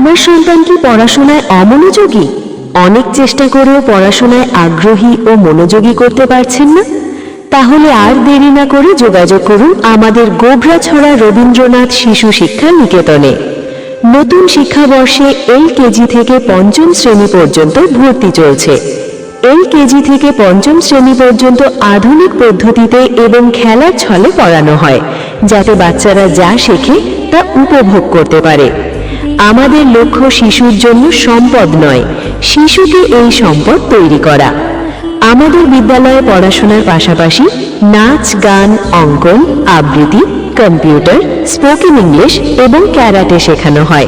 আপনার সন্তান কি পড়াশোনায় অমনোযোগী? অনেক চেষ্টা করেও পড়াশোনায় আগ্রহী ও মনোযোগী করতে পারছেন না? তাহলে আর দেরি না করে যোগাযোগ করুন আমাদের গোবরাছড়া রবীন্দ্রনাথ শিশু শিক্ষা নিকেতনে। নতুন শিক্ষাবর্ষে LKG থেকে পঞ্চম শ্রেণী পর্যন্ত ভর্তি চলছে। LKG থেকে পঞ্চম শ্রেণী পর্যন্ত আধুনিক পদ্ধতিতে এবং খেলার ছলে পড়ানো হয়, যাতে বাচ্চারা যা শেখে তা উপভোগ করতে পারে। আমাদের লক্ষ্য শিশুর জন্য সম্পদ নয়, শিশুকে এই সম্পদ তৈরি করা। আমাদের বিদ্যালয়ে পড়াশোনার পাশাপাশি নাচ, গান, অঙ্কন, আবৃত্তি, কম্পিউটার, স্পোকেন ইংলিশ এবং ক্যারাটে শেখানো হয়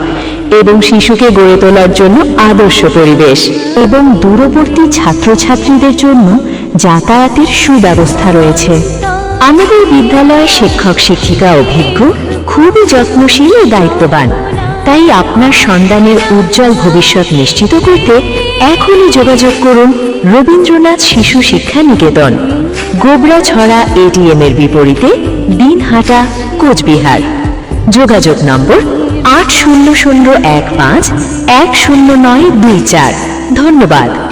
এবং শিশুকে গড়ে তোলার জন্য আদর্শ পরিবেশ এবং দূরবর্তী ছাত্রছাত্রীদের জন্য যাতায়াতের সুব্যবস্থা রয়েছে। আমাদের বিদ্যালয়ে শিক্ষক শিক্ষিকা অভিজ্ঞ, খুবই যত্নশীল ও দায়িত্ববান। তাই আপনার সন্তানের উজ্জ্বল ভবিষ্যৎ নিশ্চিত করতে এখনই যোগাযোগ করুন রবীন্দ্রনাথ শিশু শিক্ষা নিকেতন, গোবরাছড়া ATM এর বিপরীতে, দিনহাটা, কোচবিহার। যোগাযোগ নম্বর 8001510924। ধন্যবাদ।